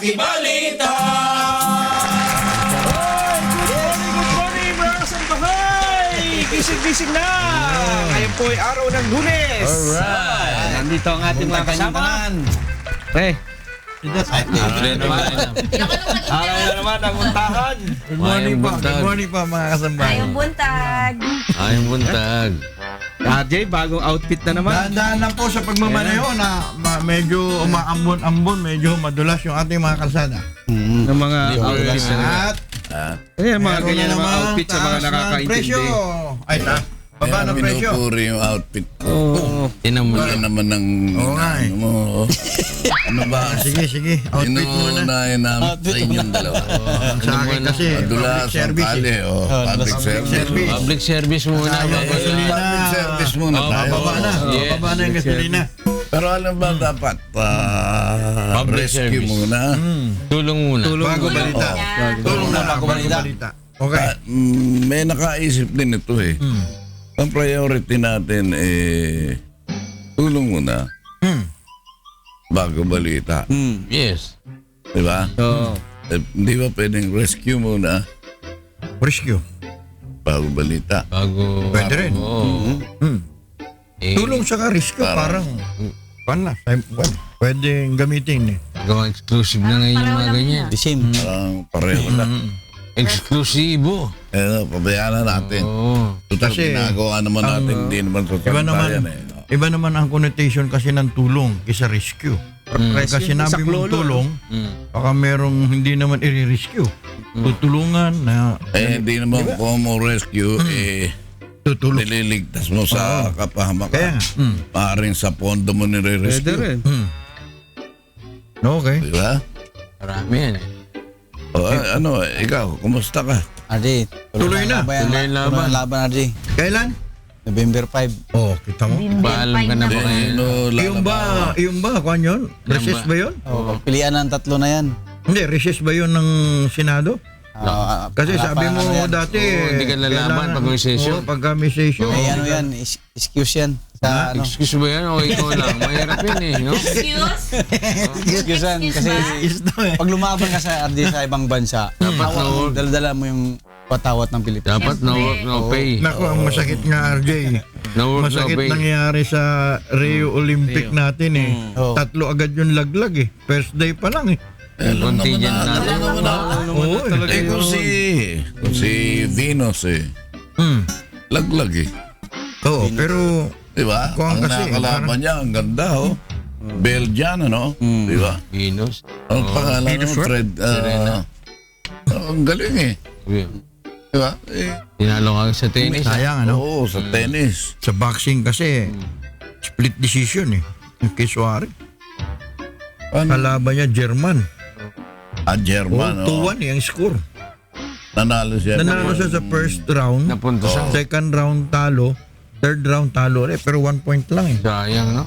Pakibalita! Good morning, mga kasambahay! Gising-gising na! Ngayon po ay araw ng Lunes! Alright. Nandito ang ating mga kasama. Araw na naman ang muntahan. Good morning po. Good morning po mga kasambahay. Ayong buntag. Ayong buntag. Jay, bagong outfit na naman. Dahan-dahan lang po sa pagmamaneho na medyo umaambon-ambon, medyo madulas yung ating mga kalsada. Ng mga outfit na naman. At Mga meron ganyan na na mga namang outfit sa mga taas ng nakakaintindi. presyo. Ay, baba ng presyo. Pinupuri yung outfit ko. Oo. Tinan mo Wala na. naman ng... Oo nga eh. ano mo. Ano ba? Sige. Outfit muna. Inuunahin namin sa inyong dalawa. Sa akin kasi, Madulas public ang service. kali. Public service. Public service muna. Gasolina. Public service muna tayo. Bababa na. Yes. Bababa na yung gasolina. Pero alam ba dapat Public rescue service. muna? Tulong muna. Bago balita. Tulong na bago balita. Okay. May nakaisip din ito eh. Ang priority natin tulong muna bago balita. Yes. Di ba? Oo. Hindi ba pwedeng rescue muna Rescue. bago balita? Bago. Pwede rin. Oo. Eh, Tulong sa rescue parang pan na. Pwedeng gamitin eh. Gawang exclusive na ngayon yung mga ganyan. Parang pareho na. Eksklusibo. Pabayaan na natin. Oo. Total, Kasi ginagawa naman natin, hindi naman Iba naman, iba naman ang connotation kasi ng tulong kaysa rescue. Kasi sinabi mong tulong, baka merong hindi naman i-rescue. Tutulungan na Hindi naman kung mo rescue, tutulong. nililigtas mo sa kapahamakan. Kaya nga. Maaaring sa pondo mo Pwede nire-rescue. rin. Okay. Di ba? Marami yan eh. Ikaw, kumusta ka? Ardi, Tuloy na. Tuloy ang laban. Tuloy ang laban, Ardi. Kailan? November 5. Oh, kita mo. Paalam ka na ba kayo? Yung ba, kung yun? Recess ba yun? Oh, pilian ng tatlo na yan. Hindi, recess ba yun ng Senado? Kasi wala sabi pa mo ano yan. dati, hindi ka lalaban pag may session. Pagka may session. May ano yan, excuse yan. Sa ano? Excuse ba yan o ikaw lang? Mahirap yun eh. No? Excuse? Excuse yan. Kasi pag lumaban ka sa Ardi sa ibang bansa, Dapat na work. dala mo yung patawat ng Pilipinas. Dapat no work, no pay. Naku, ang masakit nga, RJ. No work, no Masakit pay. nangyari sa Rio Olympic natin eh. Oo. 3 agad yung laglag eh. First day pa lang eh. Contingent natin. Oo eh. Kung si Venus laglag eh. Oo, pero Di ba? Kung Ang kasi, nakakalaban niya, ang ganda Belgian, ano? Di ba? Venus. Ang pangalan Venus ng Rock? Fred. Ang galing eh. Di ba? Tinalo ka sa tennis. sayang ano. Oo, sa tennis. Sa boxing kasi, split decision eh. Yung kay Suarez. Ano? Kalaban niya, German. German. 2-1 eh, ang score. Nanalo siya. Nanalo siya sa first round. Napunta sa Second round talo. Third round talo ulit. Pero 1 point lang eh. sayang, no?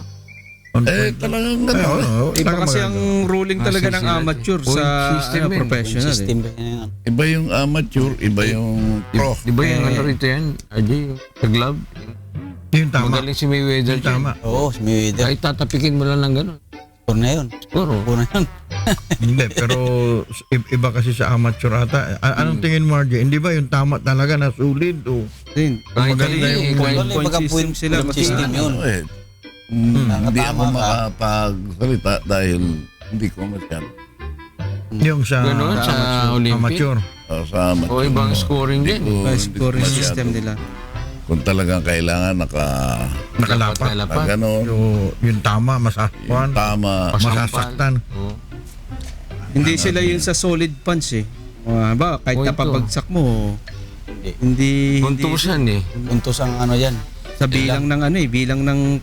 1 point lang. Talagang ganda. Iba kasi ang ruling talaga ng amateur sa system eh. professional. System ba yan? Iba yung amateur, iba yung pro. Di ba yung ano rito yan? Ajay, sa glove. Yung tama. Magaling si Mayweather. Yung tama. Oo, si Mayweather. Kahit tatapikin mo lang ng gano'n. Score na yun. Siguro. Score na yun. Hindi, pero iba kasi sa amateur ata. Anong tingin mo, RJ? Hindi ba yung tama talaga na sulit o Kahit maganda hindi, yung kahit- Wala yung pagka-point sila, point system yun. Hindi ako Tama ka. makapagsalita dahil hindi ko masyado yung sa Ganon sa Olympic. amateur? sa amateur. O ibang scoring din. scoring system nila. Kung talagang kailangan Nakalapat. Kalapat. gano'n, Yung tama, masakpan, tama. masasaktan. Oo. Hindi sila yun sa solid punch eh. Ba, kahit Oh, ito. napapagsak mo, hindi Puntusan eh. Puntos ang ano yan. sa bilang ng ano eh, bilang ng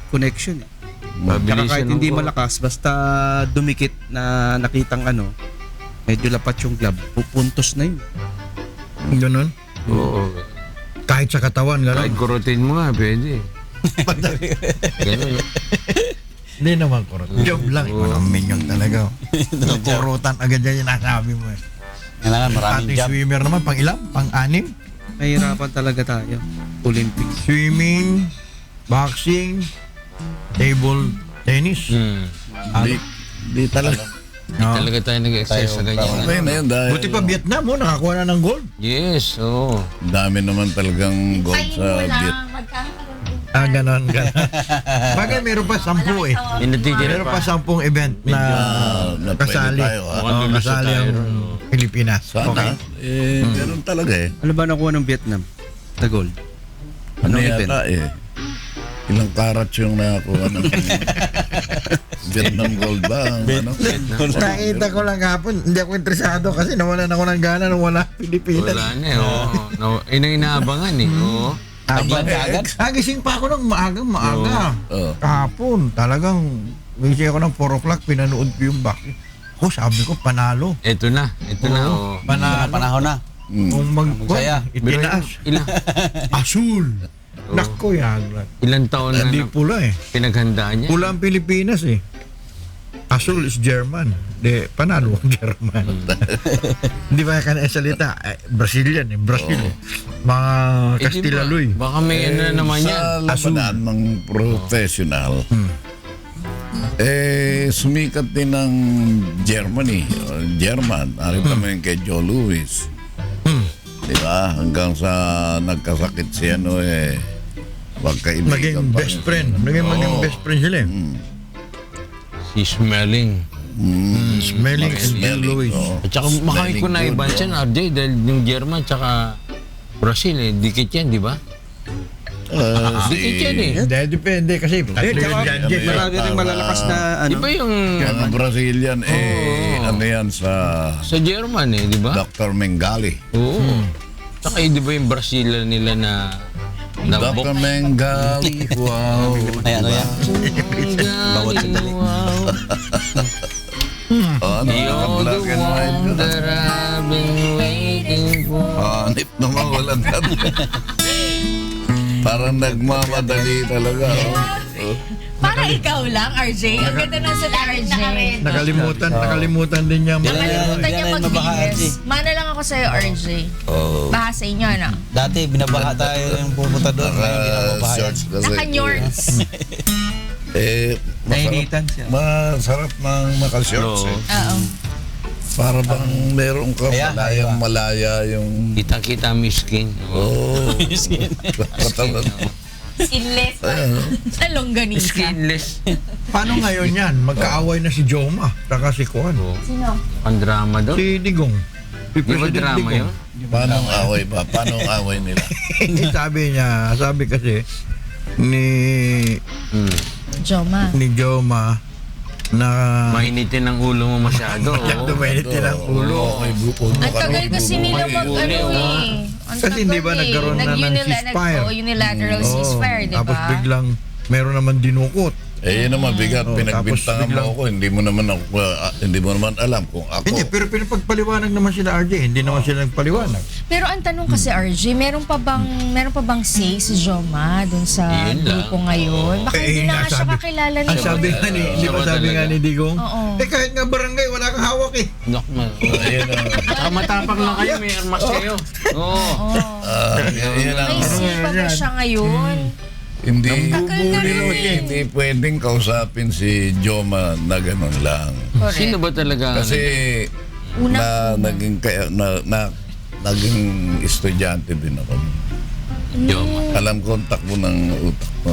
connection eh. Saka Mabilisan kahit ng hindi goal. malakas, basta dumikit na nakitang ano, medyo lapat yung glove, pupuntos na yun. Ganon. Oo. Kahit sa katawan, Kahit ganon. kurutin mo nga, pwede. Ganun. Hindi naman kurot. Job lang. Walang minion talaga. Kurutan agad yan yung nasabi mo eh. Kailangan maraming Ating job. swimmer naman, pang ilang? Pang-anim? Mahirapan talaga tayo. Olympics. Swimming, boxing, table tennis. Di talaga. Talaga tayo nag-exercise sa ganyan. Okay na yun dahil Buti pa Vietnam, nakakuha na ng gold. Yes, oo. dami naman talagang gold Tayo sa mo lang, Viet. magkakaroon din. Ganon. Bagay, meron pa 10 eh. Pinatitira Meron pa. pa 10 event na na pwede kasali. tayo, ha? Mukhang Oo, lulusot kasali tayo ang ron. Pilipinas. Sana. Ganun talaga eh. Ano ba nakuha ng Vietnam? The gold. Ano Anong event? yata eh. Ilang karats yung nakakuha ng Vietnam gold ba? Ano? Nakita ko lang hapon, hindi ako interesado kasi nawalan ako ng gana nung wala Pilipinas. Wala na eh, oo. No, inaabangan eh, oo. Abang Nagising pa ako ng maaga. Oo. Kahapon, talagang gising ako ng 4 o'clock, pinanood ko yung back. Ako, sabi ko, panalo. Ito na, oo. Panalo. Panahon na. Kung Saya. itinaas. Asul. Nako yan. Ilang taon na Hindi pula eh. pinaghandaan niya. Pula ang Pilipinas eh. Asul is German. De, panalo ang German. Hindi ba ka na salita? Brazilian eh. Brazil. Mga Eh, di Castilla ba? Luy. Baka may ano na naman yan. Sa labanan ng professional, sumikat din ng Germany. German. Arin pa yung kay Joe Louis. Diba? Hanggang sa nagkasakit si ano eh. Magkaibigan Maging pa best rin. friend. Maging best friend sila eh. Si Smelling. Smelling and Joe Smelling, Louis. oo. At saka makikita ko na Smelling iba good, siya, RJ, dahil yung German tsaka Brazil eh, dikit yan, di ba? Dikit yan eh. Hindi, depende kasi tatlo yung gadget. Marami rin malalakas na Di ba yung Mga Brazilian ano yan sa sa German eh, di ba? Dr. Mengele. Oo. Tsaka di ba yung Brazilian nila na Dr. Mengele, wow. Ay, ano yan? Bawat sandali. Ano, You're naka-black the and white one ka na. that I've been waiting for. Hanip naman, wala na. Parang nagmamadali talaga. Oh. Para ikaw lang, RJ. Ang ganda ng sa RJ. Nakalimutan din niya. Nakalimutan niya Yan ay mabaha, magbihis. Mana lang ako sa'yo, RJ. Oh. Baha sa inyo, ano? Dati, binabaha tayo yung pupunta doon. Ngayon, binabaha yan. Shorts kasi. Naka-yorts. Nainitan siya. Masarap ng maka-shorts eh. Oo. Para bang meron ka Kaya, malayang malaya yung... Kitang-kita mo yung skin. Oh. Katawan. Skinless. Sa longganisa. Skinless. Paano ngayon yan? Magkaaway na si Joma. Saka si Kuan. Sino? Ang drama daw. Si Digong. Si Di ba President drama Digong. yun? Paano ang away ba? Paano ang away nila? Hindi sabi kasi ni Joma. Joma na Mainitin ang ulo mo masyado. dumenitin ang ulo. Okay, bukod mo Ang tagal kasi nila mag-ano eh. Ang Kasi hindi ba tagal eh. nagkaroon na ng ceasefire? Unilateral ceasefire, di Tapos ba? biglang meron naman dinukot. Eh, yun naman bigat. Oo, Pinagbintangan tapos biglang- mo ako. Hindi mo naman alam kung ako. Hindi, pero pinapagpaliwanag naman sila RJ. Hindi naman sila nagpaliwanag. Pero ang tanong kasi RJ, meron pa bang say si Joma dun sa Yun lang. grupo ngayon? Baka hindi na nga siya kakilala ni Ang sabi nga ni, di ba Oo, sabi nga talaga. ni Digong? Oo. Kahit nga barangay, wala kang hawak eh. Nakman. Ayun ang... Saka matapang lang kayo, may armas kayo. Oo. Yun ang... May say pa ba siya ngayon? Hindi, Tagal na rin. hindi pwedeng kausapin si Joma na ganun lang. Correct. Sino ba talaga? Kasi Una- naging estudyante din ako. Joma. Alam ko ang takbo ng utak ko.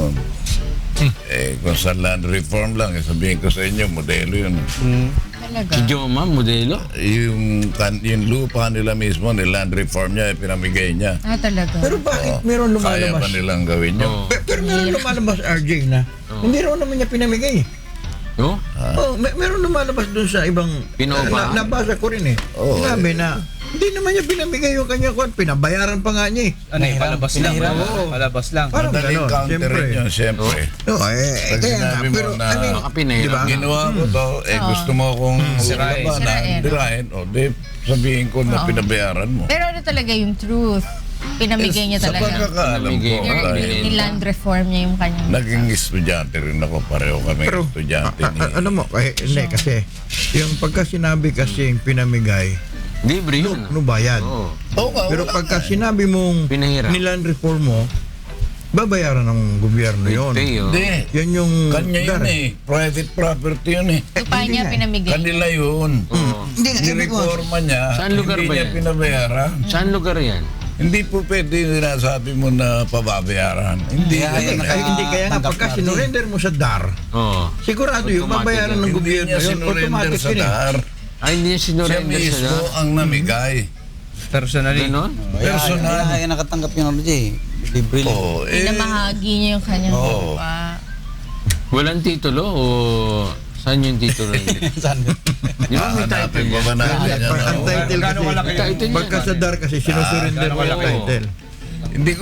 Kung sa land reform lang, sabihin ko sa inyo, modelo yun. Talaga. Si Joma, modelo? Yung lupa nila mismo, ni land reform niya, pinamigay niya. Ah, talaga. Pero bakit meron Kaya lumalabas? ba nilang gawin yun? Oo. Pero meron lumalabas RJ na hindi raw naman niya pinamigay. No? Oh, meron lumalabas doon sa ibang Pinaupahan? nabasa ko rin eh. Oo. Sinabi na hindi naman niya pinamigay yung kanya kuan, pinabayaran pa nga niya eh. Ano eh, palabas lang. Oo. Palabas lang. Parang Madaling gano'n, counter siyempre. yun, siyempre. Oo, Pag kaya nga, sinabi mo pero na- I mean, Baka pinahiram. di ba? Ginawa ko to, gusto mo akong Sirain. labanan, Sirain. dirain, di sabihin ko na pinabayaran mo. Pero ano talaga yung truth? Pinamigay niya Sa talaga. pagkakaalam ko, Pinamigay. dahil Niland reform niya yung kanyang... naging estudyante rin ako, pareho kami Pero estudyante ni... ano mo, hindi kasi yung pagka sinabi kasi yung pinamigay, Libre yun. no bayad. Oo. Oo nga, Pero wala pagka nga eh. sinabi mong Pinahiram. niland reform mo, babayaran ng gobyerno yun. Pay, oh. Hindi. Yan yung Kanya yun dar. Private property yun eh. Lupa niya pinamigay. Kanila yun. Oo. Hindi nga, ibig ko. Nireforma niya, Saan lugar hindi ba niya yan? pinabayaran. Saan lugar yan? Hindi po pwede yung sinasabi mo na pababayaran. Hindi. Kaya yan, Ay, hindi kaya nga tanggap pagka na, sinurrender mo sa DAR, Oo. sigurado yung Automatic babayaran ng Hindi gobyerno niya yun. sinurrender Automatic sa yun eh. DAR. Ay, hindi niya Siya sinurrender sa mismo lahat. ang namigay. Personally. Ganon? Personal. Kaya nakatanggap yung ano dyan. Libre lang. Oh, Pinamahagi niya yung kanyang Oo. lupa. Walang titulo o saan yung titulo? Saan? Di ba may Hanapin title pa ba yan? natin yan? Ang oh? title Gaano kalaki kasi, yun? Title yan. pagka sa DAR kasi sinusurrender gaano mo yung kalaki? title. Hindi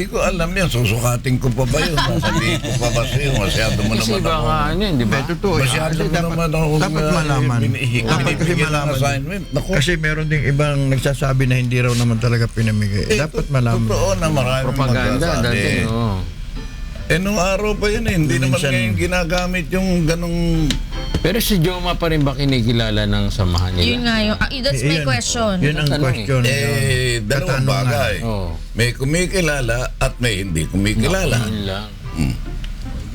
ko alam yan. Susukatin ko pa ba yun? Sasabihin ko pa ba sa'yo? Masyado mo Kasi naman ako. baka ano yun, di ba? Hindi, totoo. Masyado Kasi mo naman ako. dapat malaman. Dapat kasi Binibigyan ng malaman. assignment. Naku, Kasi meron ding ibang nagsasabi na hindi raw naman talaga pinamigay. Dapat malaman. totoo na maraming Propaganda magsasabi. dati, oo. Nung araw pa yun eh. Hindi naman Minsan- ngayon ginagamit yung ganong... Pero si Joma pa rin ba kinikilala ng samahan Yun nila? nga yung, that's my Yun. question. Yun ang Tanong eh. question. Dalawang Katanungan. bagay. Oo. May kumikilala at may hindi kumikilala. Yun lang.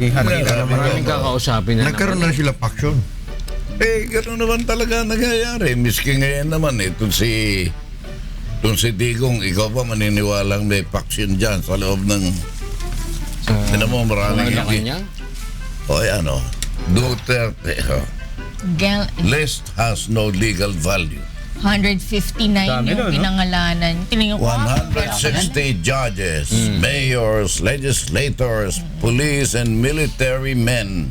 Maraming kakausapin na Nagkaroon na sila faction. Gano'n naman talaga nangyayari. Miski ngayon naman itong si Digong, ikaw ba maniniwalang may faction dyan sa loob ng... Tinan mo, maraming hindi. kanya. O ano, Duterte. Gel, List has no legal value. 159 Dami yung nun, no? pinangalanan. Tingnan ko, 160 judges, mayors, legislators, police, and military men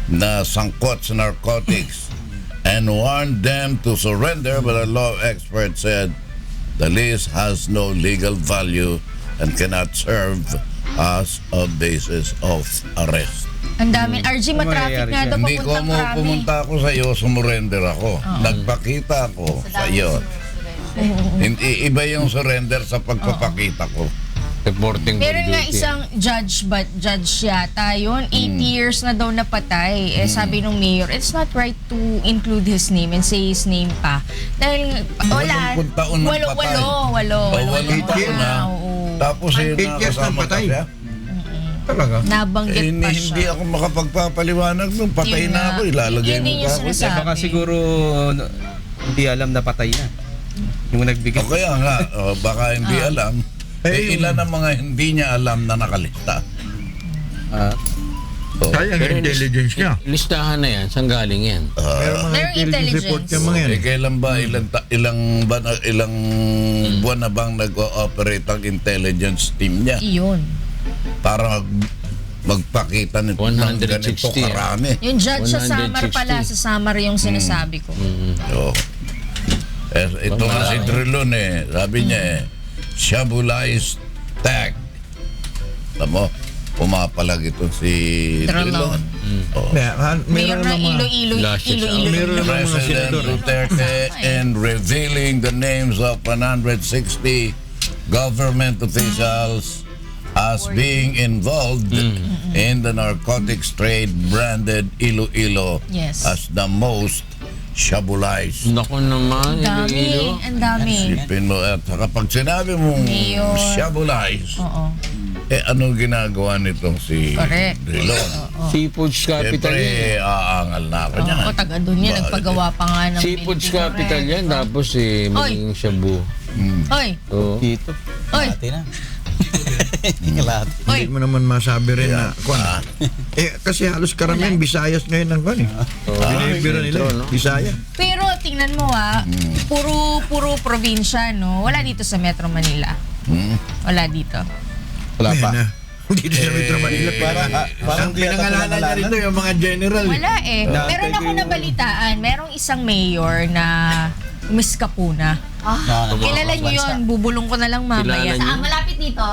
na sangkot sa narcotics and warned them to surrender, but a law expert said the list has no legal value and cannot serve as a basis of arrest. ang dami. RG, matraffic nga daw Hindi ko papuntang mo Krabi. pumunta ako sa iyo, sumurrender ako. Nagpakita ako sa iyo. Hindi, iba yung surrender sa pagpapakita ko. Reporting for Meron nga duty. isang judge yata yun. 8 years na daw napatay. Sabi nung mayor, it's not right to include his name and say his name pa. Dahil wala. 80 taon nang patay. Walo. 8 years na. Oo. Tapos 8 years nang nakasama pa patay. siya. Talaga. Nabanggit pa siya. Hindi ako makapagpapaliwanag nung patay Yun na nga. ako. Ilalagay Yun mo din yung pa ako. sinasabi. Baka siguro hindi alam na patay na. Yung nagbigay. O kaya nga, baka hindi alam. Ilan ang mga hindi niya alam na nakalista. Sayang yung intelligence niya. Listahan na yan. Saan galing yan? Meron mga Merong intelligence report intelligence. yung mga yan. Kailan ba, ilang buwan na bang nag-ooperate ang intelligence team niya Iyon. para magpakita nito ng ganito 160, karami? Yung judge sa Samar 160. pala. Sa Samar yung sinasabi ko. Oo. Ito nga si Drilon sabi niya Shabulais tag. Alam mo, pumapalag ito si Drilon. Drilon. Oo. Mayor Meron na naman. Iloilo. Lashes, Iloilo. Meron naman mga President senador. Duterte and revealing the names of 160 government officials as being involved in the narcotics trade branded Iloilo Yes. as the most Shabulais. Naku naman, Ang dami. Iloilo. Ang dami. Isipin mo, at kapag sinabi mong Mayor. Shabulais, Oo. ano ginagawa nitong si Correct. Drilon? Seafoods capital Siyempre, yan. aangal na ako niyan. Oo, taga doon yan. Nagpagawa pa nga ng Seafoods building. capital Correct. yan. Tapos maging shabu. Oy, So, Dito. oy, Kalahati na. Kalahati. oy. Hindi mo naman masabi rin na kasi halos karamihan Visayas ngayon ang kwan eh. Binibira nila intro, eh. no? Bisaya. Pero tingnan mo puro probinsya, no? Wala dito sa Metro Manila. Wala dito. Wala pa. Ayan na. Dito sa Metro Manila. Parang Ang pinangalanan niya rito yung mga general. Wala eh. Meron ako nabalitaan, merong isang mayor na Miss Capuna. Kilala niyo yun, bubulong ko na lang mamaya. Kilala niyo? Malapit dito?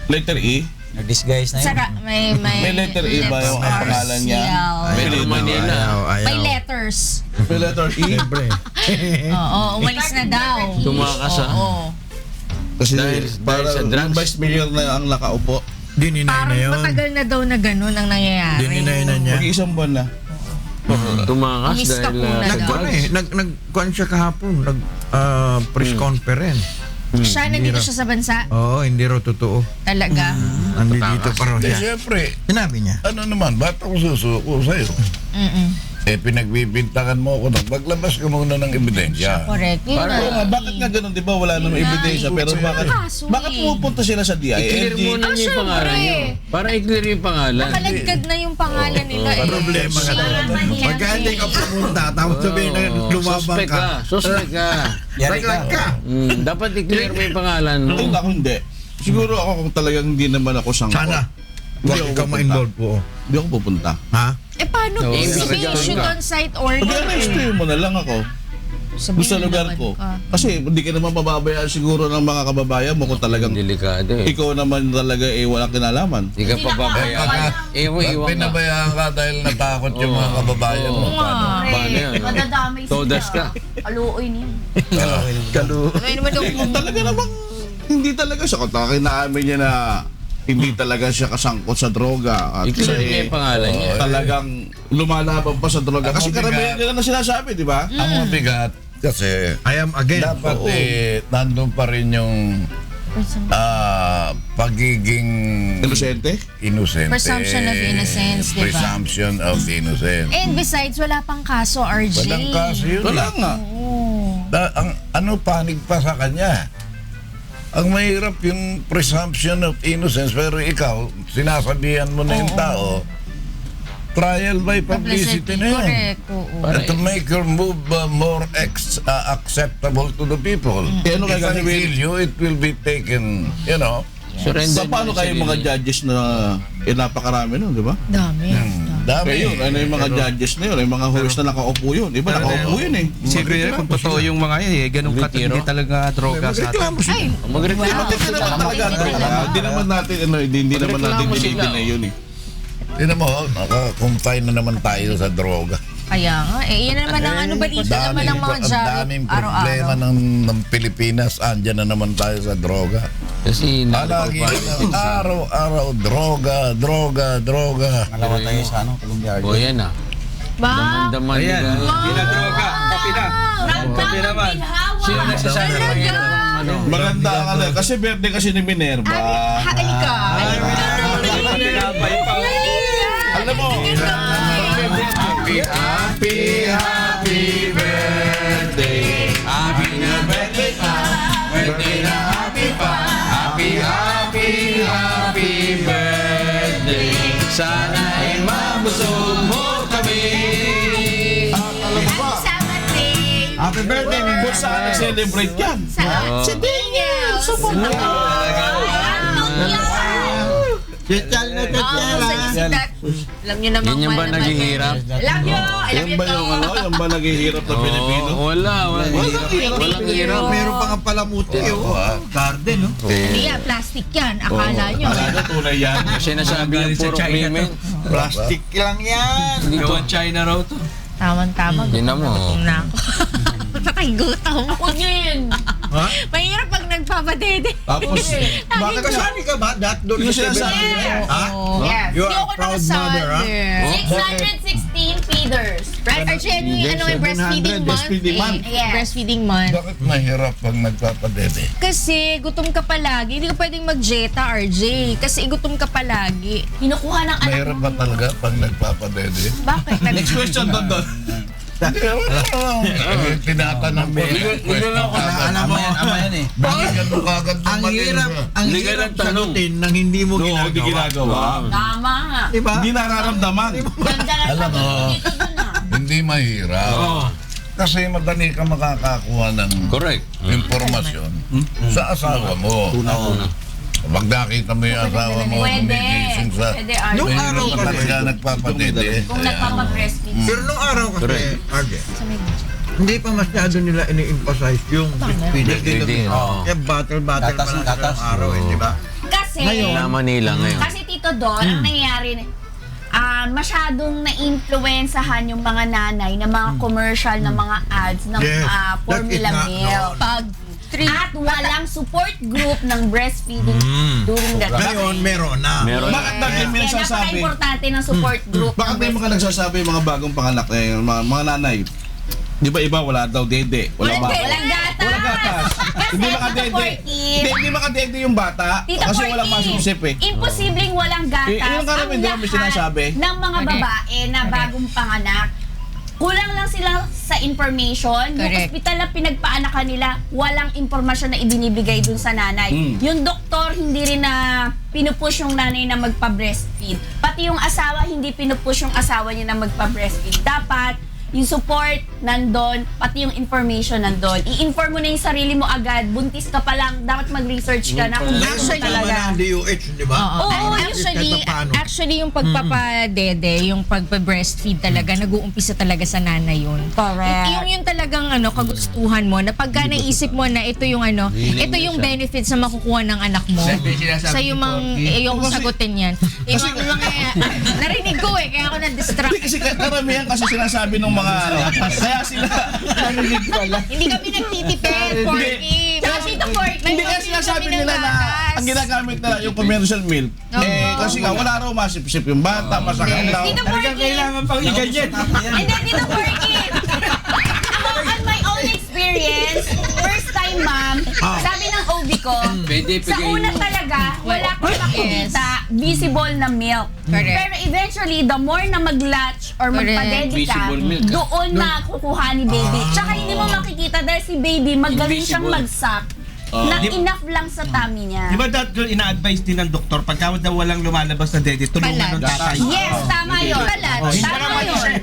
Letter E? Nag-disguise na yun. Sara, may May letter E ba yung letters pangalan niya? yan. Metro Manila. May letters. May letter E? Siyempre. Oo, umalis na daw. Tumakas Oo. Kasi Dahil sa drugs. yung Vice Mayor na ang nakaupo. Dininay na Parang yun. matagal na daw na gano'n ang nangyayari. Dininay na niya. Mag-iisang buwan na. Tumakas Miss dahil Capuna sa daw. Nagkwan drugs. eh. Nagkwan siya kahapon. Press conference. Siya, nandito siya sa bansa. Oo, hindi raw totoo. Talaga. Nandito pa raw Eh, siya. siyempre, Sinabi niya. ano naman, ba't ako susuko sa'yo? Eh, pinagbibintangan mo ako ng maglabas ka muna ng ebidensya. Correct. Yun Oo nga, bakit nga ganun, di ba? Wala namang ebidensya. Pero bakit pumupunta sila sa I-clear DILG? muna niyo yung pangalan niyo. Para i-clear yung pangalan. Nakalagkad na yung pangalan nila eh. Problema ka talaga. Pagka hindi ka pumunta, tapos sabihin na lumabang Suspect ka. Suspect ka. Naglag ka. Dapat i-clear mo yung pangalan mo. Kung ako hindi. Siguro ako kung talagang hindi naman ako sangkot. Sana. Hindi Huwag ako ikaw pupunta. ma-involve po. Hindi ako pupunta. Ha? Eh paano? Issue on site order. Pag-arrest mo na lang ako. Sabihin Sa lugar naman ko. ka. Kasi hindi ka naman mababayaan siguro ng mga kababayan mo kung talagang Delikado eh. ikaw naman talaga walang kinalaman. Hindi ka pababayaan. Pag Iwan ka. pinabayaan ka dahil natakot yung mga kababayan mo. Paano yan? Madadamay sila. Todas ka. Aluoy niya. Ano naman yung Talaga namang hindi talaga siya. Kung kinaamin niya na hindi talaga siya kasangkot sa droga. At I-clear niya yung pangalan niya. talagang lumalaban pa sa droga. Kasi Ang karamihan bigat. nila na sinasabi, di ba? Ang mabigat kasi I am again. dapat nandun pa rin yung pagiging Inosente? innocent. Presumption of innocence, di ba? Presumption of innocence. And besides, wala pang kaso, RJ. Walang kaso yun. Wala nga. Ang panig pa sa kanya. Ang mahirap yung presumption of innocence pero ikaw, sinasabihan mo na yung tao, trial by publicity na yan. Correct. Oo. And to make your move more acceptable to the people. Eh, ano If kaya I gagawin? kill you, it will be taken, you know. Surrender Sa paano niyo kayo yung mga sarili. judges na napakarami nun, di ba? Dami. Dami. Kaya yun, ano yung mga judges na yun, yung mga host na nakaupo yun. Iba nakaupo yun eh. Isipin nila kung totoo yung mga yan eh. Ganun ka, hindi talaga droga sa atin. Magreklamo sila. Ay, Magreklamo Hindi sila. naman talaga droga. Hindi naman natin, hindi naman natin Magreklamo sila. dinidin yun eh. Tinan mo, naka-confine na naman tayo sa droga. kaya nga. Eh, yan naman ang ano, balita naman ng mga Ang job daming problema araw-araw. ng Pilipinas. Andyan na naman tayo sa droga. Kasi Palagi lang, araw-araw, droga. Malawa tayo sa Columbia. O yan ah. Ba? Daman Ayan, nila. pinadroga. Kapi na. Kapi naman. Sino nagsasabi ng mahirap ng ano? Maganda ang ano, kasi birthday kasi ni Minerva. Halika. Pinabay pa. Alam mo, happy birthday. Happy na birthday pa. Birthday na happy pa. Happy birthday. Sana'y mabusog mo kami. At alam mo ba, Happy birthday, kung saan nag-celebrate yan? Sa Daniel. Chichal na Alam nyo naman. Ganyan ba naghihirap? Alam nyo. Alam Yan nyo ba to. yung ano? Yan ba naghihirap na Pilipino? Walang hirap. Meron pa nga palamuti. Garden, no? Hindi yan, plastic yan. Akala nyo. Akala tunay yan. Sinasabi yung puro krimen. Plastic lang yan. Gawan China raw to. Tama. Tingnan mo. Gutom na ako. Nakigutom mo yun. Ha? Mahirap pag nagpapadede. Tapos, Bakit kasali ka ba? Doon Yung sa sinasabi 7? niya. Ha? Yes. You Hindi are ako a proud mother, ha? nakasali. 616 feeders. Right, Archie, ano yung breastfeeding month? breastfeeding month. Yes. Breastfeeding month. Bakit mahirap pag nagpapadede? Kasi gutom ka palagi. Hindi ka pwedeng mag-jeta, RJ. Kasi gutom ka palagi. Kinukuha ng anak Mahirap ba talaga pag nagpapadede? Bakit? Next question, Don. Tinatanong ko. Alam mo, Ama yan eh. Bakit ganun kagad ang hirap, Hindi ka nagtanong. sagutin nang hindi mo Hindi ginagawa. ginagawa. Tama nga. Diba? Hindi nararamdaman. Ganda lang Alam mo, dito dun ah. hindi mahirap. Kasi madali ka makakakuha ng Correct. impormasyon sa asawa mo. Pag nakita mo yung asawa mo, Pwede. gumigising sa... Pwede, Arj. Nung May araw naman kasi, talaga nagpapadede. Kung nagpapag-breastfeed. pero nung araw kasi, Correct. Arge, hindi pa masyado nila ini-emphasize yung breastfeeding. Breastfeeding, oo. Kaya battle pa Gatas lang ng gatas. ng araw, di ba? Kasi, Na Manila ngayon. kasi Tito Don, ang nangyayari, masyadong na-influensahan yung mga nanay na mga commercial na mga ads ng Yes, formula that is not milk. Pag At walang support group ng breastfeeding during that time. Ngayon, meron na. Meron. Bakit dahil may Kaya nagsasabi? napaka-importante ng support group. Bakit ng may mga nagsasabi yung mga bagong panganak mga nanay? Di ba iba wala daw dede? Walang Walang baka. dede. Walang gatas! Walang gatas. Hindi Tito makadede. Porky. Hindi makadede yung bata. Tito Kasi Porky, walang masusip eh. imposibleng walang gatas. Yung karamihan, di ba, may sinasabi? ng mga Correct. babae na bagong panganak, kulang lang sila sa information. Yung Correct. ospital na pinagpaanakan nila, walang impormasyon na ibinibigay dun sa nanay. Yung doktor, hindi rin na pinupush yung nanay na magpa-breastfeed. Pati yung asawa, hindi pinupush yung asawa niya na magpa-breastfeed. Dapat, yung support nandun, pati yung information nandun. I-inform mo na yung sarili mo agad. Buntis ka pa lang, dapat mag-research ka na kung gusto Actually, talaga. ng DOH, di ba? Oo, Actually, yung pagpapadede, yung pagpa-breastfeed talaga, nag-uumpisa talaga sa nanay yun. Correct. Yung talagang kagustuhan mo, na pagka naisip mo na ito yung ito yung benefits na makukuha ng anak mo. Sa yung ayokong sagutin yan. Yung mga, narinig ko kaya ako na-distract. Kasi karamihan kasi sinasabi ng mga kaya sila narinig ko lang. Hindi kami nagtitipid, Porky. Tsaka Tito Porky. Hindi kasi sinasabi nila na ang ginagamit nila yung commercial milk. Kasi nga wala raw masipsip yung bata, masakit daw. Tito Porky. Kailangan pang i-gadget. And then, Tito Porky. Ako, on my own experience, first time ma'am, sabi ng OB ko, sa una talaga, wala kang makikita visible na milk. Correct. Pero eventually, the more na mag-latch or magpadede ka, Visible milk. doon na kukuha ni baby. Tsaka hindi mo makikita dahil si baby magaling siyang mag-suck na enough lang sa tummy niya. Di ba ina-advise din ng doktor, pagka daw walang lumalabas na dede, tulungan ng tatay. Yes, tama yun. Tama yun.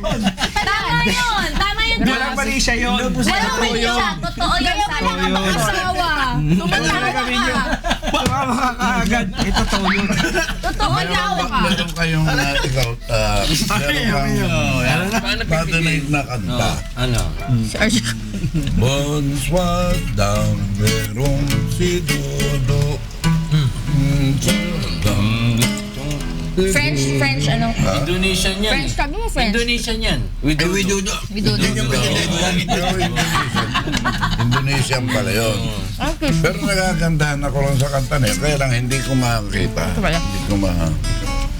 Tama yun. Tama yun. Walang mali siya yun. Walang mali siya. Totoo yan sa akin. Asawa. Tumatawa ka. Baka makakaagad. Ito to yun. Totoo yan. Meron kayong ikaw, meron kang patuloy na kanta. Ano? Bonswadang merong si Dodo. French, ano? Indonesian yan. French, sabi mo French. Indonesian yan. We do. Indonesian pala yun. Okay. Pero nagagandahan ako lang sa kanta niya, kaya lang hindi ko makakita.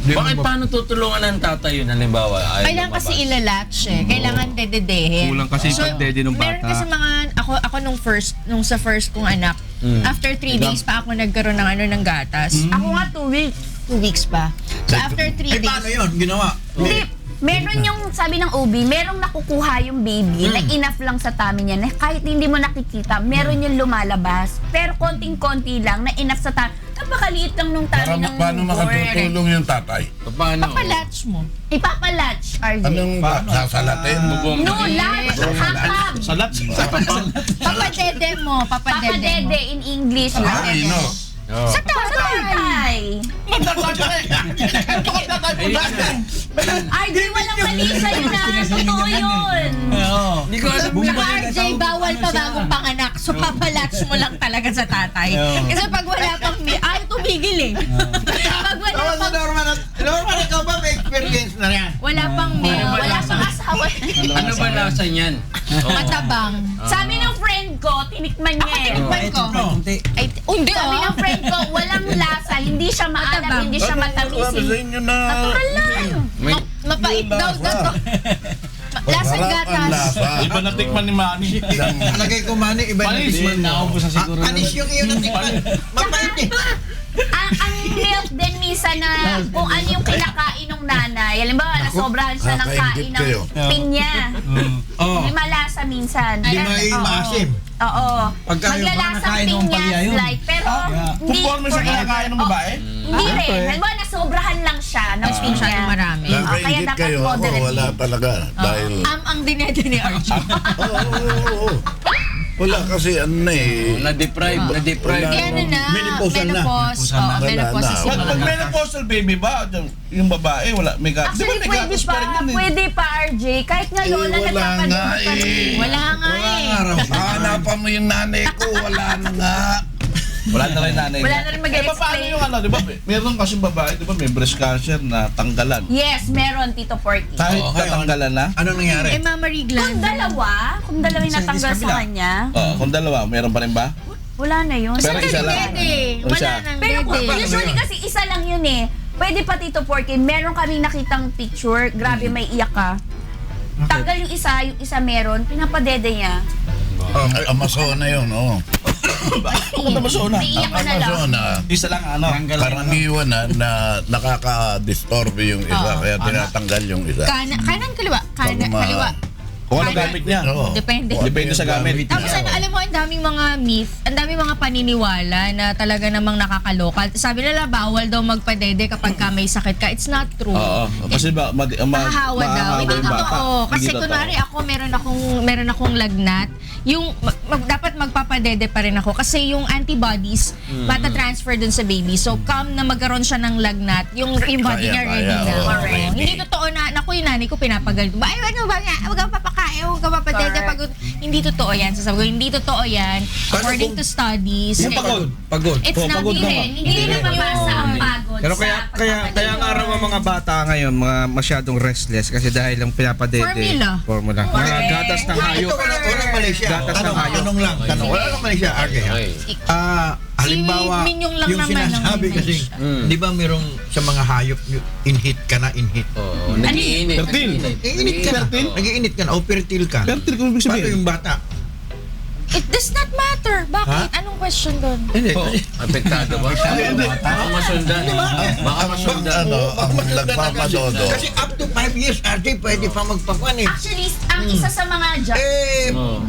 Hindi ko Bakit paano tutulungan ng tatay yun? Halimbawa, ayaw Kailangan kasi lumabas. ilalatch Kailangan dededehin. Kulang kasi yung pagdede ng bata. Meron kasi mga, ako nung sa first kong anak, after 3 days pa ako nagkaroon ng gatas. Ako nga 2 weeks. 2 weeks pa. So after 3 Eh, days, paano yun? Ginawa? Hindi. Meron yung, sabi ng OB, merong nakukuha yung baby na enough lang sa tummy niya na kahit hindi mo nakikita, meron yung lumalabas. Pero konting-konti lang na enough sa tummy. Napakaliit lang nung tummy ng Paano makatutulong yung tatay? Paano? papalatch mo. Ipapalatch, RJ. Anong sasalatin? No, latch. Hakap. Salat. Papadede mo. Papadede mo. Papadede in English. Ino. Sa tatay. RJ, walang mali sa'yo na. Totoo yun. Hindi ko alam yan. Saka RJ, bawal pa bagong panganak. So papalatch mo lang talaga sa tatay. Kasi pag wala pang tumigil Pag wala pang Normal, ikaw ba may experience na yan? wala pang wala pang asawa. Ano ba lasa niyan? Matabang. Sabi ng friend ko, tinikman niya eh. Tikman ko. Ay, hindi Sabi ng friend ko, walang lasa, hindi siya maalam, Matabang. hindi siya Sabi matamisin. sa inyo na Natural lang. May, Mapait daw to. Lasang masarap ang gatas. lasa. Iba na tikman ni Manny. Alagay ko mani, iba yung tikman. Naubusan siguro. Anis yung iyo na tikman. Mapait eh. Ang milk din misa na kung ano yung kinakain ng nanay. Alam ba, nasobrahan siya ng kain Kakaingit kayo. ng pinya. Hindi malasa minsan. Hindi Oo. maasim. Oo. Pagka yung Maglalasang kinakain ng pinya, palya yun. slight. Pero hindi Conforme sa forever. kinakain ng babae? Hindi rin. Alam ba, nasobrahan lang siya ng pinya. Masyado marami. Kaya Kakaingit dapat kayo. Ako moderate. wala talaga. Dahil... Ang dinede ni Archie. Oo. Wala kasi ano na eh. na-deprive. Wala. Yan na. Menopausal na. Menopause. Oo, menopause na. is Pag siguro. menopausal baby ba, yung babae, wala, may gatas. Actually, pwede pa. Pwede pa, RJ. Kahit nga lola, wala nagpapalit nga pa rin. eh. Wala nga Hanapan mo yung nanay ko. Wala na nga. Wala na rin nanay. Wala na rin Paano mag-explain. yung di ba? Meron kasi babae, di ba, may breast cancer na tanggalan. Yes, meron, Tito Porky. Kahit Oo, ngayon. tatanggalan na, Ano nangyari? Mama Kung Riglan. kung dalawa yung natanggal sa kanya, kung dalawa, meron pa rin ba? wala na yun. Pero isa lang. Dede. O Wala siya? nang Pero dede. usually kasi isa lang yun eh. Pwede pa Tito Porky, meron kaming nakitang picture, grabe may iyak ka. Tanggal yung isa meron, pinapadede niya. Amaso na yun, oo. Naiiyak ko na lang. Amazona, Isa lang ano. karaniwan na nakaka-disturb yung isa, kaya tinatanggal yung isa. Kanan, kaliwa. Pag Kaliwa. Kung ano gamit niya. Oo. Depende. Depende sa gamit. Tapos alam mo, ang daming mga myth, ang daming mga paniniwala na talaga namang nakakaloka. Sabi nila, bawal daw magpadede kapag ka may sakit ka. It's not true. Oo. Kasi Mahahawa daw. Hindi yung bata. totoo. Kasi Hindi totoo. kunwari ako, meron akong lagnat. Yung dapat magpapadede pa rin ako kasi yung antibodies mata-transfer dun sa baby. So come na magkaroon siya ng lagnat, yung body niya ready na. Correct. Hindi totoo na naku yung nanay ko pinapagal. Ay, ano ba nga? Huwag kang papakain, huwag kang papadede. Pagod. Hindi totoo yan. Sasabi ko, hindi totoo yan. According to studies. Yung pagod. It's not pagod even. Hindi na mabasa ang pagod. Pero kaya nga raw ang mga bata ngayon, mga masyadong restless kasi dahil lang pinapadede. Formula. Mga gatas ng hayop. Unang Malaysia. Gatas ng hayop. Tanong lang. Wala lang Malaysia. Okay. Halimbawa, Si Minyong lang yung naman ang sinasabi may kasi, di ba merong sa mga hayop, in-heat ka na, in-heat. Oo, nag-iinit. Init ka na. Nag-iinit ka na, o fertile ka. Fertile kung ibig Paano sabihin. yung bata? It does not matter. Bakit? Anong question doon? Hindi. Apektado ba? Baka masundan. Baka masundan. Ang nagpapadodo. Kasi up to 5 years, RJ, pwede pa magpakuan eh. Actually, ang isa sa mga Eh, 4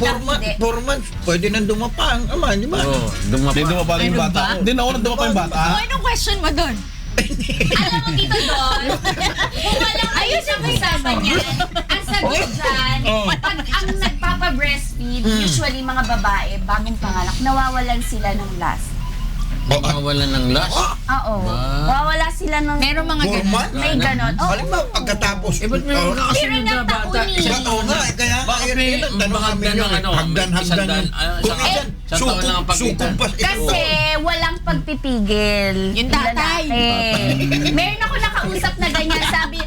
months, pwede nang dumapa ang ama, di ba? Oo, dumapa. Hindi dumapa yung bata. Hindi naunang dumapa yung bata. Anong question mo doon? Alam mo dito doon, kung walang ayun sa kasama niya, ang sagot dyan, pag ang nagpapa-breastfeed, usually mga babae, bagong panganak, nawawalan sila ng last. Makawalan ng last. Oo. Nawawala sila ng... Meron mga ganun. May ganon. Oo. Halimbawa, pagkatapos. Eh, ba't may mga Pero kasunod na bata? nagtaon eh. Oo nga, kaya Bakit may hagdan ng ano? hagdan. Isang taon lang ang pagitan. Kasi walang pagpipigil. Yung tatay. Lalaki. Meron ako nakausap na ganyan. Sabi,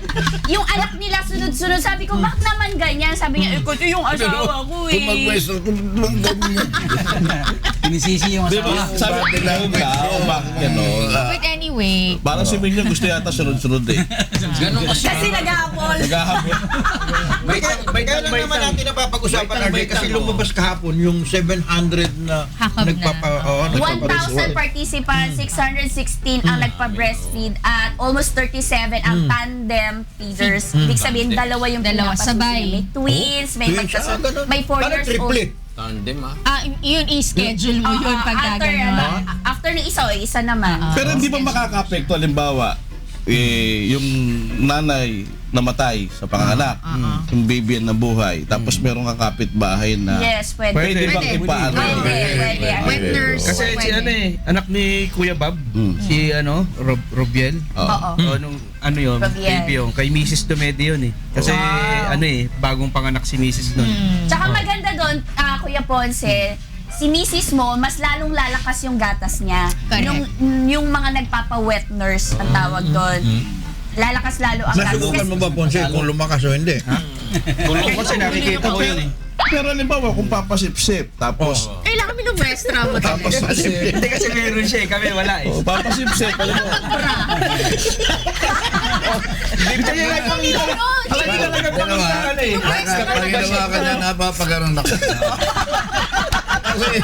yung anak nila sunod-sunod. Sabi ko, bakit naman ganyan? Sabi niya, ito yung asawa ko Kung eh. mag-whistle, kung ganyan. Sinisisi yung Di ba? Sabi nila yung tao, bakit gano'n? But anyway, Parang si Minya gusto yata sunod-sunod eh. Ganun kasi. Kasi nag-aapol. Naghahabol. Kaya lang naman natin napapag-usapan, RJ, kasi lumabas kahapon yung 700 na Hakab na. nagpapa-breast. 1,000 participants, 616 ang nagpa-breastfeed at almost 37 ang tandem feeders. Ibig sabihin, dalawa yung Dalawa, pinapasusin. sabay. May twins, may Twins, magkasunod, may 4 Parang years old. triplet. Tandem ah. yun i-schedule mo yun pag gagano. After ng isa naman. Pero hindi ba makaka-apekto, halimbawa, yung nanay namatay sa panganak, yung baby na buhay, tapos merong kapitbahay na Yes, pwede. pwede bang Pwede. ipaano? Pwede. Wet nurse. Kasi si pwede. ano anak ni Kuya Bob, si Robiel. Oo. Nung ano yun, Robiel. baby yun, kay Mrs. Dumedi yun eh. Kasi bagong panganak si Mrs. nun. Tsaka maganda doon, Kuya Ponce, si Mrs. mo, mas lalong lalakas yung gatas niya. Correct. Yung mga nagpapa-wet nurse ang tawag doon. Lalakas lalo ang gatas. Nasubukan mo ba, Ponce, kung lumakas o hindi? Kasi nakikita ko yun eh. Pero halimbawa, kung papasip-sip, tapos Kailangan minumestra mo. tapos Hindi kasi meron siya eh, kami wala eh. papasip-sip, alam mo. Hindi talaga pangita. Hindi talaga pangita eh. Kapag ginawa ka niya, napapagaroon ako. Kasi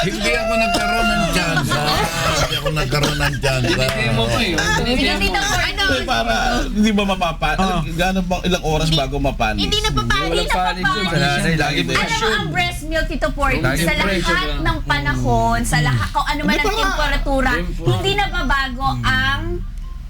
hindi ako nagkaroon ng chance. Hindi ako nagkaroon ng chance. Hindi mo pa yun. Pinatita ko ano. Para hindi ba gano'n bang ilang oras bago mapanis? Hindi na papanis. Lagi mo Alam mo ang breast milk, Tito Porky, sa lahat ng panahon, sa lahat, kung ano man ang temperatura, hindi na babago ang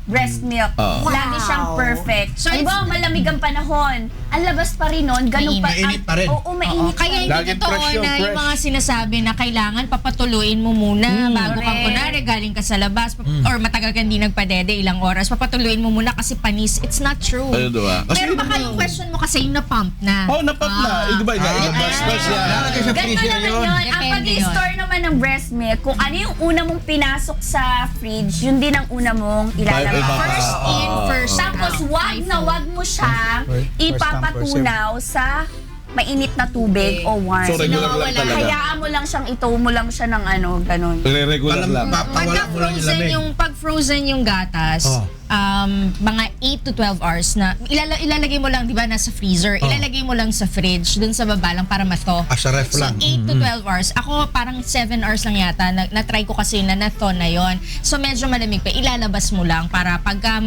breast milk. Lagi siyang perfect. So, iba, malamig ang panahon. Ang labas pa rin nun, ganun pa. Mainit pa rin. Oo, mainit pa Kaya rin. hindi totoo na yung mga sinasabi na kailangan papatuloyin mo muna bago kang kunwari galing ka sa labas or matagal ka hindi nagpadede ilang oras, papatuloyin mo muna kasi panis. It's not true. Ayun, diba? Kasi Pero baka yung question mo kasi yung na-pump na. napap na. Di ba? Iba-brush yan. Lalagay sa Ganito freezer naman yun. yun. Ang Depende pag-i-store naman ng breast milk, kung ano yung una mong pinasok sa fridge, yun din ang una mong ilalabas. First in, first Tapos out. wag na wag mo siyang ipapatunaw sa mainit na tubig o warm. So, regular lang Nawawala. talaga. Hayaan mo lang siyang ito mo lang siya ng ano, ganun. Regular lang. Pawala mo lang yung lamig. Pag frozen yung gatas, mga 8 to 12 hours na ilalagay mo lang, di ba, nasa freezer. Ilalagay mo lang sa fridge, dun sa baba lang para mato. Sa ref So, lang. 8 to 12 hours. Ako, parang 7 hours lang yata. Na-try ko kasi na nato na yon. So, medyo malamig pa. Ilalabas mo lang para pagka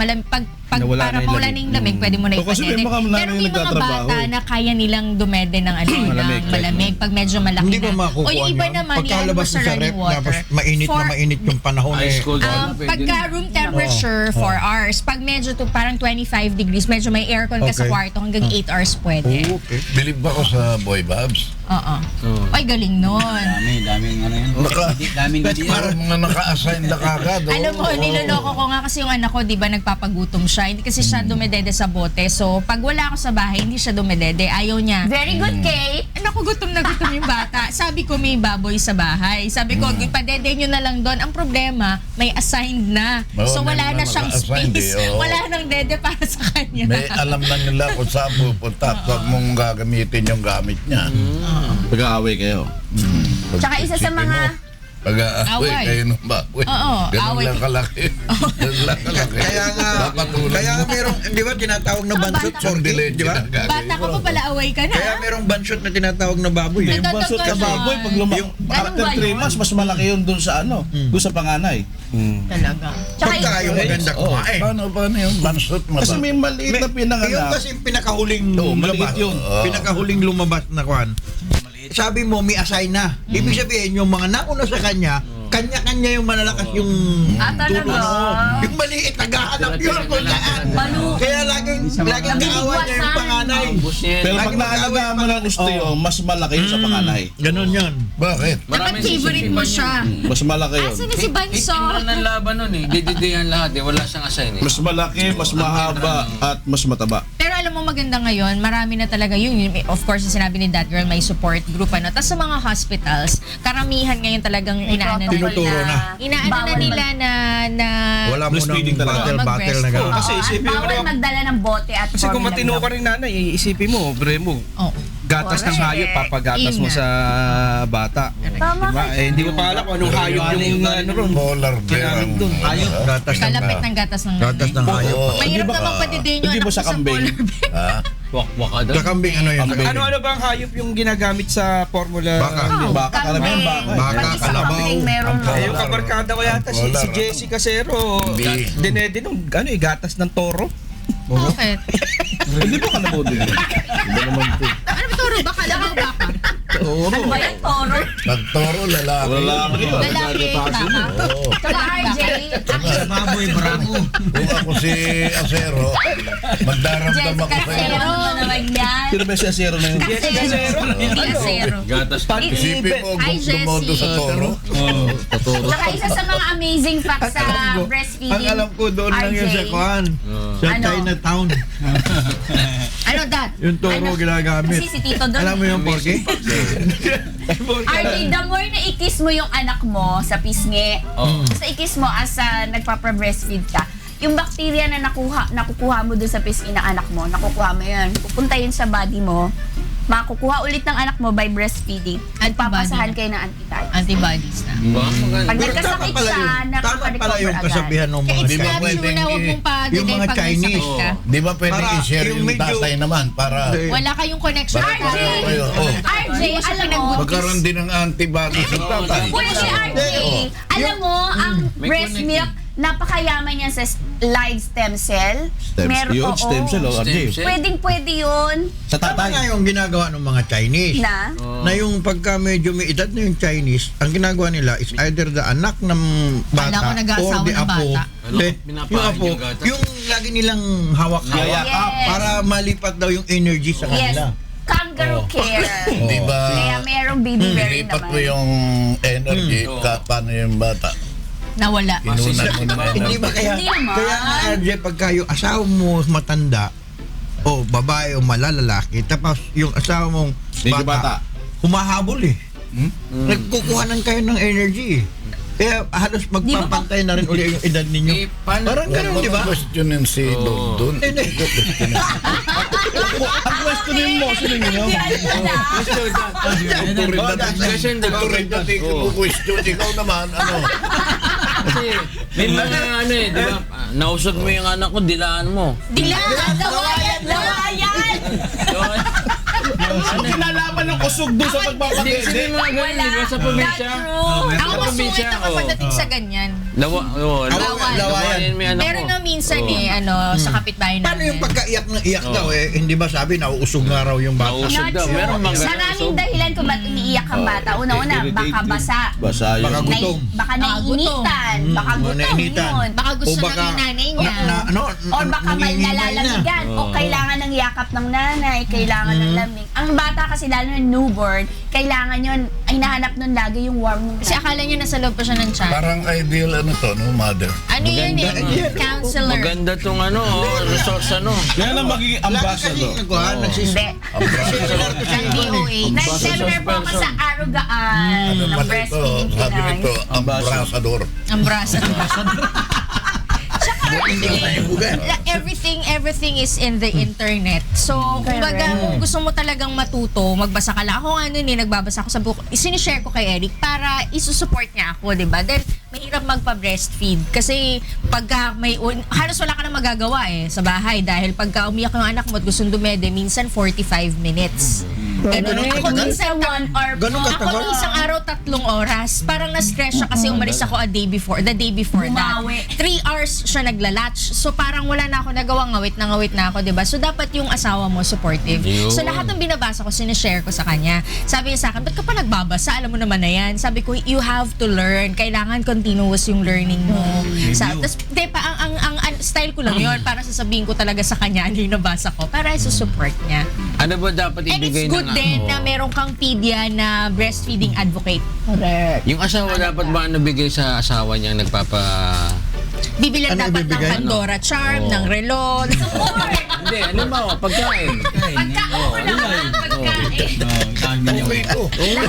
Nawala para na yung mawala na yung lamig, pwede mo na O, kasi may ipadede. mga nanay Pero may mga nagtatrabaho, bata na kaya nilang dumede ng Malamig, ng malamig pag medyo malaki Hindi ba na. makukuha O yung iba yun? naman, Pagkalabas sa mo sa running rep, water. tapos mainit na mainit yung panahon Ice cold water. Pagka room temperature, 4 hours. Pag medyo to parang 25 degrees, medyo may aircon ka sa Okay. kwarto, hanggang 8 hours pwede. Okay. Bilib ako sa Boy Babs. Oo. Ay, galing nun. Daming ano yun. Daming hindi. Parang mga naka-assign na kagad. oh. Alam mo, niloloko ko nga kasi yung anak ko, di ba, nagpapagutom siya. Hindi kasi siya dumedede sa bote. So, pag wala ako sa bahay, hindi siya dumedede. Ayaw niya. Very good, Kate. Naku, gutom na gutom yung bata. Sabi ko, may baboy sa bahay. Sabi ko, ipadede nyo na lang doon. Ang problema, may assigned na. Oo, So, may wala na mga siyang naka-assigned space. eh, oo. Wala nang dede para sa kanya. May alam na nila kung saan pupunta at huwag mong gagamitin yung gamit niya. Pag-aaway kayo. Tsaka isa sa mga... Pag-aaway Away. kayo ng baboy. Oo, Ganun away. lang kalaki. Ganun lang kalaki. Kaya nga, Dapat tulad kaya nga mo. merong, di ba, tinatawag na bansot bata. sordi, di ba? Bata ka pa pala, away ka na. Kaya merong bansot na tinatawag na baboy. Yung Totoo basot ka yun. baboy, pag after ba 3 yun? months, mas malaki yun dun sa dun sa panganay. Talaga. Tsaka Pagka yung maganda kumain. Paano yung bansot Kasi may maliit na Yung pinanganak. kasi pinakahuling maliit lumabas. yun. Pinakahuling lumabas na kwan. Sabi mo, may assign na. Ibig sabihin, yung mga nauna sa kanya, kanya-kanya yung malalakas yung talaga? Yung maliit, naghahanap yun kung saan. Balu. Kaya laging kaawan niya yung panganay. Pero pag Lagi naalagaan mo ng gusto yun, mas malaki yun sa panganay. Ganon yun. Bakit? Dapat favorite mo siya. Mas malaki yun. Asa na si Banso? Itim ng laban nun eh. Dididihan lahat eh. Wala siyang assign eh. Mas malaki, mas mahaba, at mas mataba. Pero alam mo maganda ngayon, marami na talaga yun. Of course, yung sinabi ni That Girl, may support group. Tapos sa mga hospitals, karamihan ngayon talagang inaano na Tinuturo na. Inaano na Bawal nila na Wala mo nang breastfeeding talaga. battle na gano'n. Kasi isipin mo bawal naman- magdala ng bote at Kasi kung formula matino milk. ka rin nanay, isipin mo, bre mo, Oh. gatas ng Correct. hayop, papagatas mo Ina. sa bata. Tama Diba? ka. Hindi ko pa alam kung anong hayop yung ano ron. Polar bear ang... Hayop. Gatas ng Kalapit ng gatas ng gatas ng hayop. Oo. Mahirap Hindi ba- naman patidihin yung hindi anak ba mo sa sa kambing? polar bear. Ha? Wak-waka daw. Kakambing ano yun? Kambing. Ano ba ang hayop yung ginagamit sa formula? Baka. Baka, karamihan baka. Baka, Pati sa kalabaw. kambing meron Ang na. Eh, yung kabarkada ko yata si Polar. Jessica Cero. Hindi. Dinede nung gatas ng toro. Bakit? Hindi ba ka nabudin? Hindi naman po. Ano ba turo? Baka lang baka? Ano ba yan, Toro? Pag toro, lalaki. Wala ka yun. Lalaki baka? Oo. Tsaka RJ, Baboy, bravo. Kung ako si Acero, magdaramdam ako Jessica sa iyo. Cero, ano naman yan? Sino ba si Asero na yun? Jessica Cero. Hindi zero. Gatas pa. Isipin mo, Hi, kung dumodo Jessie. sa toro. Tsaka isa sa mga amazing facts sa Ang breastfeeding. alam ko doon lang yun sa RJ. Kwan. Sa Ano? Chinatown. Ano that? Yung toro Ano? ginagamit. Kasi si Tito doon. Alam mo yung porky? RJ, the more na ikis mo yung anak mo sa pisngi, sa ikis mo as nagpapa-breastfeed ka, yung bacteria na nakukuha mo doon sa pisngi ng anak mo, nakukuha mo yun, pupunta yun sa body mo, makukuha ulit ng anak mo by breastfeeding, at papasahan kayo ng antibodies. Antibodies na. Pag Pero nagkasakit tama siya, pala nakaka-recover yung agad. kasabihan ng Kaya mga it's Di ba not pwedeng true na huwag mong yung mga pag may Chinese, sakit ka. Di ba pwede Para i-share yung yung medyo- tatay naman para Wala kayong connection. Para- RJ! kayo, oh. RJ, alam mo, magkaroon din ng antibodies sa tatay. pwede RJ, alam mo, ang breast milk, napakayaman yan sa live stem cell. Yun, stem cell, oh, RJ. Pwedeng-pwede yun. Sa Tama tatay. nga yung ginagawa ng mga Chinese. Na? Na yung pagka medyo may edad na yung Chinese, ang ginagawa nila is either the anak ng Kala ko bata nag-aasawa or the ng apo. bata. Yung apo, yung lagi nilang hawak-hawak Yes. para malipat daw yung energy sa Yes. kanila. Kangaroo care. Di ba? Kaya merong baby bear Lipat mo naman. yung energy, paano yung bata? Nawala. Inunan mo ng Hindi energy. ba kaya, Hindi naman. kaya nga RJ, pagka yung asawa mo matanda, o babae o malalalaki, tapos yung asawa mong Medyo bata. humahabol eh. Nagkukuhanan kayo ng energy eh. Kaya halos magpapantay na rin uli yung edad ninyo. Eh, paano? Parang ganun, di ba? Questionin si Dog doon. Hindi. Ang questionin mo, sino yun? Question the Ikaw rin dati question, ikaw naman, ano? Kasi may mga ano eh, di ba? Nausog mo yung anak ko, dilaan mo. Lawayan! Ano kinalaman ng kusog doon sa Hindi, pagpapakede? kasi may mga ganun, di ba? Sa probinsya. Ako masungit ako pagdating sa ganyan. Lawayan mo yung anak Meron ko. na minsan sa kapitbahay namin. Paano yung pagkaiyak ng iyak daw hindi ba sabi nauusog nga raw yung bata? Nausog daw. Meron mga ganun. Maraming dahilan kung ba't umiiyak ang bata. Una-una, baka basa. Basa yun. Baka gutom. Baka naiinitan. Baka gutom Naiinitan. yun. Baka gusto O baka- ng nanay niya. Or baka nalalamigan. O kailangan ng yakap ng nanay. Kailangan ng lamig. Ang bata kasi lalo na newborn, kailangan yun, ay nahanap nun lagi yung warm ng Kasi akala niya nasa loob pa siya ng tiyan. Parang ideal ano to, no, mother? Ano yun eh? Counselor. Maganda tong resource Kaya na magiging ambassador. Hindi. Ng DOH. Nag-seminar po ako sa Arugaan Ano ng pala ito? breastfeeding Sabi Pinay. nito, ambassador. Ang braso. Everything is in the internet. So, kumbaga, kung gusto mo talagang matuto, magbasa ka lang. Ako nga nun nagbabasa ako sa book. Sinishare ko kay Eric para isusupport niya ako, di ba? Then, mahirap magpa-breastfeed. Kasi, pagka halos wala ka na magagawa sa bahay. Dahil pagka umiyak yung anak mo at gustong dumede, minsan 45 minutes. Ganun. Ako minsan 1 hour po. Ako isang araw 3 oras. Parang na-stress siya kasi umalis ako the day before that. Bumawi. 3 hours siya nagla-latch. So parang wala na ako nagawa, ngawit na ako, 'di ba? So dapat yung asawa mo supportive. Yun. So lahat ng binabasa ko, sinishare ko sa kanya. Sabi niya sa akin, "Ba't ka pa nagbabasa? Alam mo naman na 'yan." Sabi ko, "You have to learn. Kailangan continuous yung learning mo." Tapos, ang style ko lang 'yon para sasabihin ko talaga sa kanya ano yung nabasa ko para i-support niya. Ano ba dapat And it's ibigay good din na meron kang pedia na breastfeeding advocate. Correct. Yung asawa dapat ba bigay sa asawa niyang Bibilan Ano dapat ng ibibigay? Pandora Charm, ng relo. Hindi, ano ba? Pagkain. Pagkain.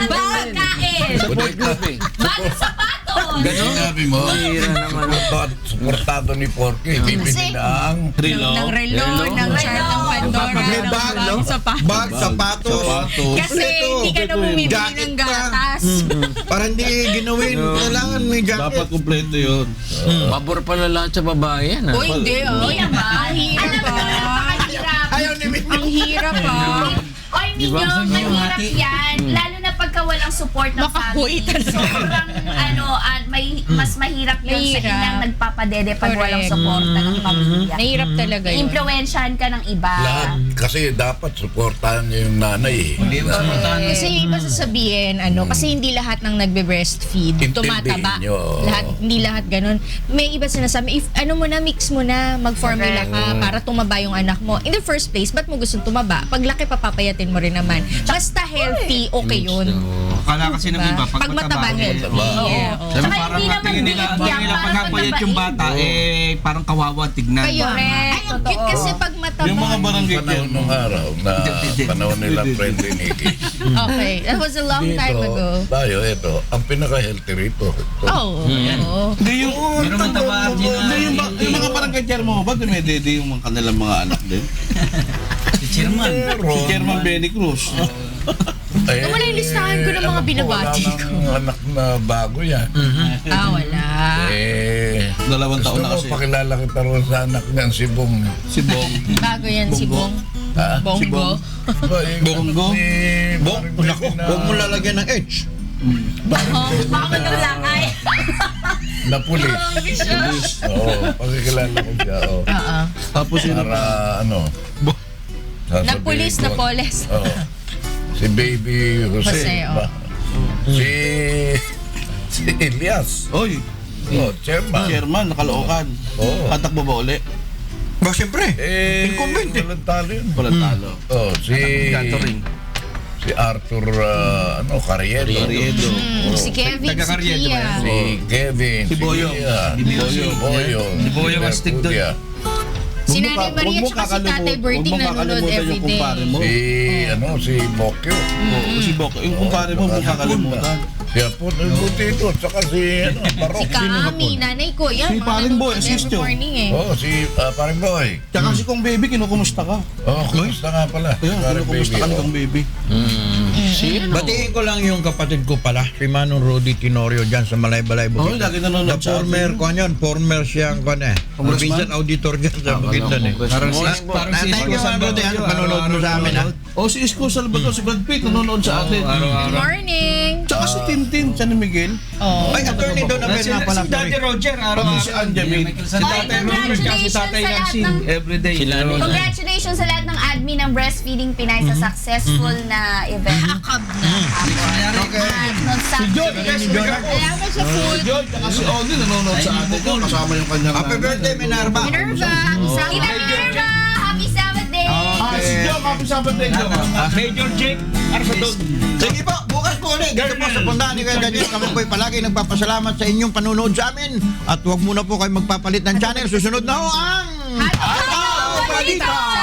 Pagkain. Support group eh. Bagay sapatos. Ganon? Sinabi mo, Hira naman. suportado ni Porky, bibili na ang Ng relo, ng charm ng Pandora, May ng bag, no? sapatos. Bag, sapatos. Kasi hindi ka na bumibili ng Jacket pa. gatas. Para hindi ginawin, kailangan may Dapat jacket. kumpleto yun. Pabor pala lahat sa babae yan. O hindi, Hindi naman. Ang hirap Napakahirap. Ayaw ni Miss. Ang hirap Oy, Minyo, mahirap yan. Lalo na pagka walang support ng Makakuwi family. Sobrang, mas mahirap yun sa Mahirap. inang nagpapadede pag walang Correct. suporta ng pamilya. Nahirap talaga yun. Impluwensyahan ka ng iba. lahat. Kasi dapat suportahan niyo yung nanay eh. Kasi yung iba sasabihin, kasi hindi lahat ng nagbe-breastfeed Intindihin tumataba. nyo. Hindi lahat ganun. May iba sinasabi, mix mo na, mag-formula ka para tumaba yung anak mo. In the first place, ba't mo gustong tumaba? Pag laki, papapayatin mo rin naman. Basta healthy, okay yun. Akala kasi ng iba, Pag mataba, healthy. Yeah, oo. Sabi Saka parang hindi naman tingin nila, big yan, pag parang napayat yung bata, parang kawawa tignan. Kayo, ay, ang cute kasi pag mataba. Yung mga barangay Panahon nung araw na panahon nila friend ni Nicky. Okay, that was a long time ago. Tayo, ito, ang pinaka-healthy rito. Oh, oo. Hindi yung... Meron man taba, Hindi yung mga barangay chairman mo ba, dumedede yung mga kanilang mga anak din? Si Chairman. Si Chairman Benny Cruz. Wala yung listahan ko ng mga binabati ko. Wala nang anak na bago yan. Wala. 2 taon na gusto kasi. mo pakilala kita rin sa anak niyan, si Bong. Si Bong. Bago yan si Bong. Ha? Bongo. Bongo? Bong, naku, huwag mo lalagyan ng H. Baka magulangay. Na pulis. Oo, pakikilala ko siya. Oo. Tapos yun. Para ano, Na sasabihin pulis, ko, na poles. Oo. Si Baby Jose. Jose, diba? Si Elias. Oy, Chairman. chairman, nakalookan. Oo. Tatakbo ba uli? Ba, siyempre. Incumbent eh. Walang talo yun. Walang talo. Si Arthur, Carriedo. Carriedo. Si Kevin, si Taga-Carriedo Kia. ba Si Kevin. Si Boyong. Kia, Si Boyong. Si Boyong. Si Boyong ang stick doon. Kuya. Si Nanay Maria tsaka si Tatay Berting nanonood everyday. Si Bokyo. Si Bok, yung kumpare mo, mong kakalimutan. Siya po, buti ito. Tsaka si Barok. Si Kami, nanay ko. Yan, Si mga Paring Boy, nanonood assist every yun. morning eh. Si Paring Boy. Tsaka si Kong Baby, kinukumusta ka? Kumusta nga pala. Kaya, Paring kinukumusta ka Baby, ni Kong Baby. Batiin ko lang yung kapatid ko pala, si Manong Rudy Tenorio dyan sa Malaybalay, Oh, Bukidnon. lagi nanonood The sa former, atin. kuhan yun, former siyang, kuhan provincial auditor dyan sa Bukidnon eh. Parang si Thank you, Manong Rudy, panonood mo sa amin ha. O si Isko Salvador, si Brad Pitt, nanonood sa atin. Good morning. Tsaka si Tintin, siya ni Miguel. Ay, attorney doon na nga pala. Si Daddy Roger, araw-araw. Si Anjamin. Si Tatay Roger, si Tatay Nancy. Everyday. Congratulations sa lahat ng admin ng Breastfeeding Pinay sa successful na event. Akab na. Si Salamat sa food. George, tsaka si Oli, nanonood sa atin. Yun, kasama yung kanyang Happy birthday, Minerva. Minerva. Tita Minerva, happy Sabbath day! Si Jom, happy Sabbath day, Jom. Major Jake Arsadog. Sige po, bukas po ulit. Dito po sa pundahan ni Kuya Daniel. Kami po'y palagi nagpapasalamat sa inyong panunood sa amin. At huwag muna po kayo magpapalit ng channel. Susunod na ho ang... Hot Balita!